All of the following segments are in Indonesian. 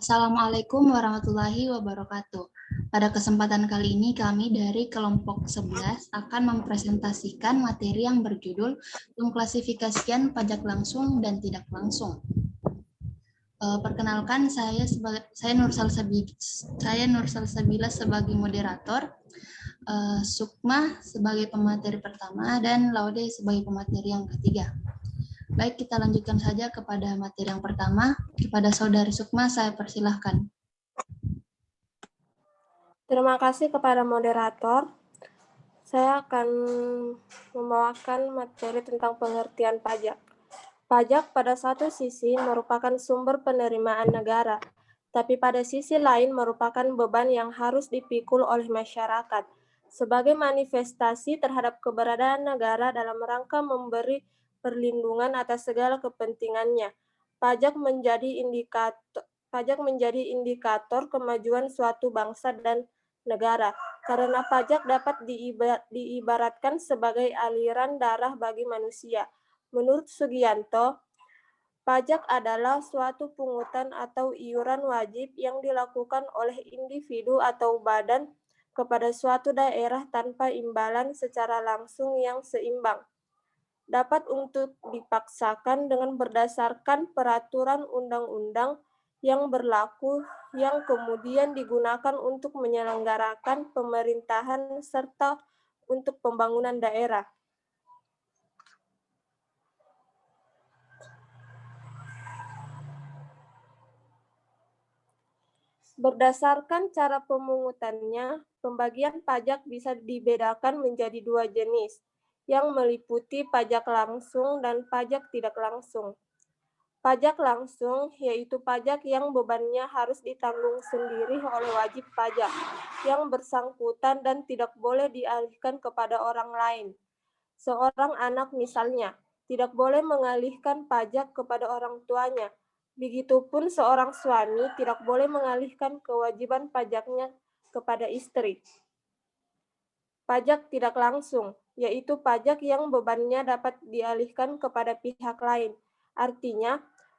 Assalamualaikum warahmatullahi wabarakatuh. Pada kesempatan kali ini kami dari kelompok 11 akan mempresentasikan materi yang berjudul pengklasifikasian pajak langsung dan tidak langsung. Perkenalkan saya Nur Salsabila sebagai moderator, Sukma sebagai pemateri pertama dan Laude sebagai pemateri yang ketiga. Baik, kita lanjutkan saja kepada materi yang pertama. Kepada Saudari Sukma, saya persilahkan. Terima kasih kepada moderator. Saya akan membawakan materi tentang pengertian pajak. Pajak pada satu sisi merupakan sumber penerimaan negara, tapi pada sisi lain merupakan beban yang harus dipikul oleh masyarakat sebagai manifestasi terhadap keberadaan negara dalam rangka memberi perlindungan atas segala kepentingannya. Pajak menjadi indikator kemajuan suatu bangsa dan negara, karena pajak dapat diibaratkan sebagai aliran darah bagi manusia. Menurut Sugianto, pajak adalah suatu pungutan atau iuran wajib yang dilakukan oleh individu atau badan kepada suatu daerah tanpa imbalan secara langsung yang seimbang. Dapat untuk dipaksakan dengan berdasarkan peraturan undang-undang yang berlaku yang kemudian digunakan untuk menyelenggarakan pemerintahan serta untuk pembangunan daerah. Berdasarkan cara pemungutannya, pembagian pajak bisa dibedakan menjadi dua jenis, yang meliputi pajak langsung dan pajak tidak langsung. Pajak langsung yaitu pajak yang bebannya harus ditanggung sendiri oleh wajib pajak yang bersangkutan dan tidak boleh dialihkan kepada orang lain. Seorang anak misalnya tidak boleh mengalihkan pajak kepada orang tuanya. Begitupun seorang suami tidak boleh mengalihkan kewajiban pajaknya kepada istri. Pajak tidak langsung, yaitu pajak yang bebannya dapat dialihkan kepada pihak lain. Artinya,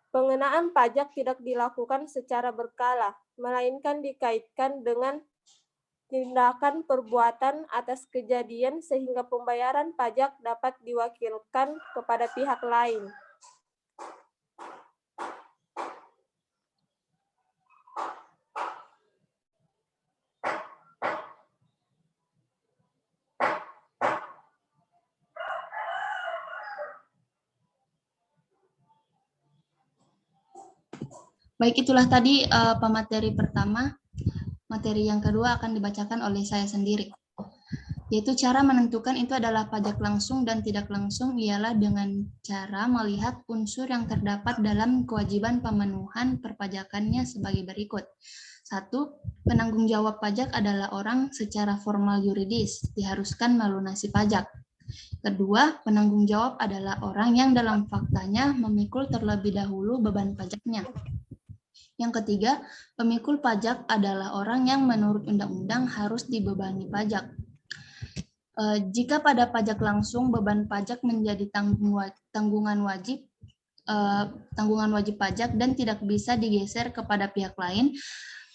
pengenaan pajak tidak dilakukan secara berkala, melainkan dikaitkan dengan tindakan perbuatan atas kejadian sehingga pembayaran pajak dapat diwakilkan kepada pihak lain. Baik, itulah tadi pemateri pertama. Materi yang kedua akan dibacakan oleh saya sendiri. Yaitu cara menentukan itu adalah pajak langsung dan tidak langsung ialah dengan cara melihat unsur yang terdapat dalam kewajiban pemenuhan perpajakannya sebagai berikut. 1. Penanggung jawab pajak adalah orang secara formal yuridis diharuskan melunasi pajak. Kedua, penanggung jawab adalah orang yang dalam faktanya memikul terlebih dahulu beban pajaknya. Yang ketiga, pemikul pajak adalah orang yang menurut undang-undang harus dibebani pajak. Jika pada pajak langsung beban pajak menjadi tanggungan wajib pajak dan tidak bisa digeser kepada pihak lain,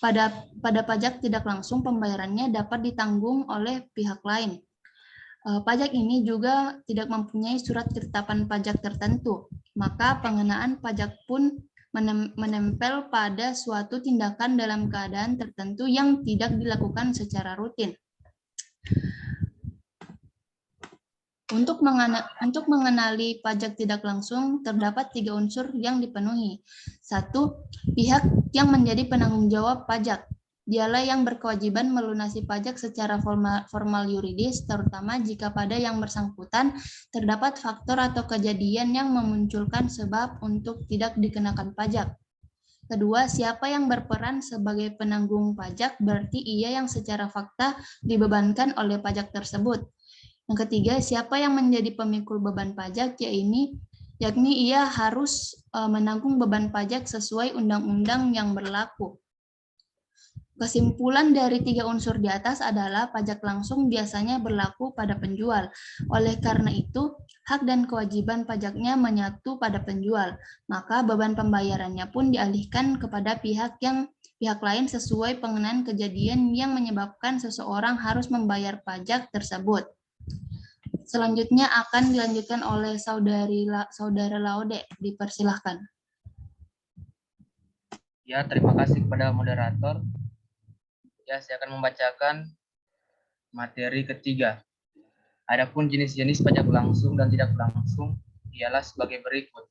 pada pajak tidak langsung pembayarannya dapat ditanggung oleh pihak lain. Pajak ini juga tidak mempunyai surat ketetapan pajak tertentu, maka pengenaan pajak pun menempel pada suatu tindakan dalam keadaan tertentu yang tidak dilakukan secara rutin. Untuk mengenali pajak tidak langsung, terdapat 3 unsur yang dipenuhi. 1. Pihak yang menjadi penanggung jawab pajak. Dialah yang berkewajiban melunasi pajak secara formal yuridis, terutama jika pada yang bersangkutan terdapat faktor atau kejadian yang memunculkan sebab untuk tidak dikenakan pajak. Kedua, siapa yang berperan sebagai penanggung pajak berarti ia yang secara fakta dibebankan oleh pajak tersebut. Yang ketiga, siapa yang menjadi pemikul beban pajak, yakni ia harus menanggung beban pajak sesuai undang-undang yang berlaku. Kesimpulan dari 3 unsur di atas adalah pajak langsung biasanya berlaku pada penjual. Oleh karena itu, hak dan kewajiban pajaknya menyatu pada penjual, maka beban pembayarannya pun dialihkan kepada pihak yang pihak lain sesuai pengenaan kejadian yang menyebabkan seseorang harus membayar pajak tersebut. Selanjutnya akan dilanjutkan oleh Saudara Laude. Dipersilahkan. Ya, terima kasih kepada moderator. Ya, saya akan membacakan materi ketiga. Adapun jenis-jenis pajak langsung dan tidak langsung ialah sebagai berikut.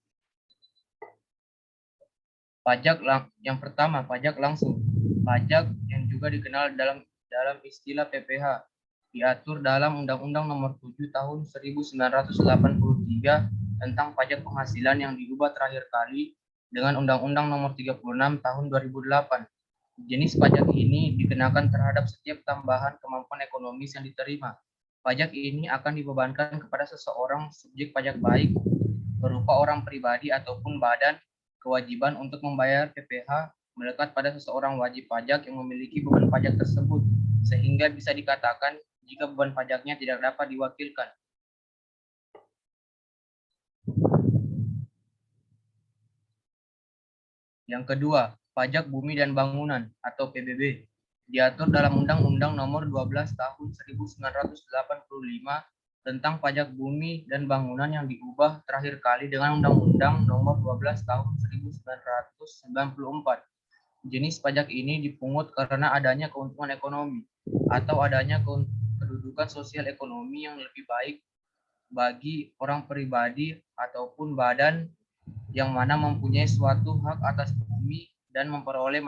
Yang pertama, pajak langsung. Pajak yang juga dikenal dalam istilah PPh diatur dalam Undang-Undang Nomor 7 Tahun 1983 tentang pajak penghasilan yang diubah terakhir kali dengan Undang-Undang Nomor 36 Tahun 2008. Jenis pajak ini dikenakan terhadap setiap tambahan kemampuan ekonomis yang diterima. Pajak ini akan dibebankan kepada seseorang subjek pajak baik berupa orang pribadi ataupun badan. Kewajiban untuk membayar PPh melekat pada seseorang wajib pajak yang memiliki beban pajak tersebut, sehingga bisa dikatakan jika beban pajaknya tidak dapat diwakilkan. Yang kedua, pajak bumi dan bangunan atau PBB diatur dalam Undang-Undang Nomor 12 Tahun 1985 tentang pajak bumi dan bangunan yang diubah terakhir kali dengan Undang-Undang Nomor 12 Tahun 1994. Jenis pajak ini dipungut karena adanya keuntungan ekonomi atau adanya kedudukan sosial ekonomi yang lebih baik bagi orang pribadi ataupun badan yang mana mempunyai suatu hak atas bumi dan memperoleh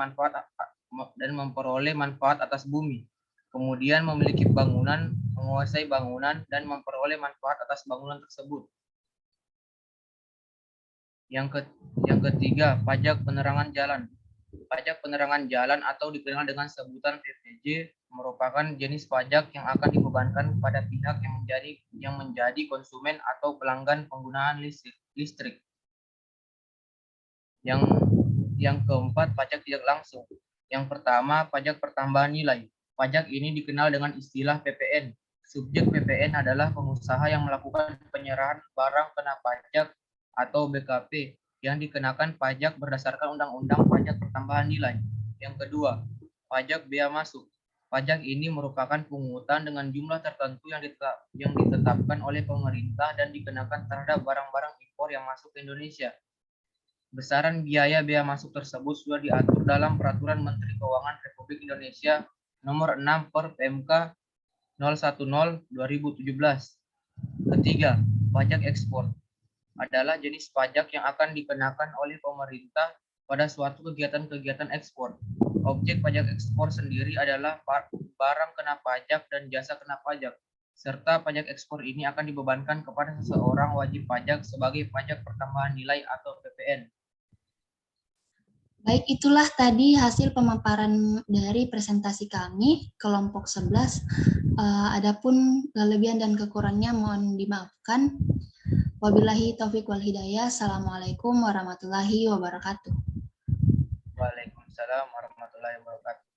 manfaat atas bumi. Kemudian memiliki bangunan, menguasai bangunan, dan memperoleh manfaat atas bangunan tersebut. Yang ketiga, pajak penerangan jalan. Pajak penerangan jalan atau dikenal dengan sebutan PPJ merupakan jenis pajak yang akan dibebankan pada pihak yang menjadi konsumen atau pelanggan penggunaan listrik. Yang keempat, pajak tidak langsung. Yang pertama, pajak pertambahan nilai. Pajak ini dikenal dengan istilah PPN. Subjek PPN adalah pengusaha yang melakukan penyerahan barang kena pajak atau BKP yang dikenakan pajak berdasarkan Undang-Undang Pajak Pertambahan Nilai. Yang kedua, pajak bea masuk. Pajak ini merupakan pungutan dengan jumlah tertentu yang ditetapkan oleh pemerintah dan dikenakan terhadap barang-barang impor yang masuk ke Indonesia. Besaran biaya bea masuk tersebut sudah diatur dalam Peraturan Menteri Keuangan Republik Indonesia Nomor 6 per PMK 010/2017. Ketiga, pajak ekspor adalah jenis pajak yang akan dikenakan oleh pemerintah pada suatu kegiatan-kegiatan ekspor. Objek pajak ekspor sendiri adalah barang kena pajak dan jasa kena pajak, serta pajak ekspor ini akan dibebankan kepada seseorang wajib pajak sebagai pajak pertambahan nilai atau PPN. Baik, itulah tadi hasil pemaparan dari presentasi kami, kelompok 11. Adapun kelebihan dan kekurangannya mohon dimaafkan. Wabillahi taufiq wal hidayah. Assalamualaikum warahmatullahi wabarakatuh. Waalaikumsalam warahmatullahi wabarakatuh.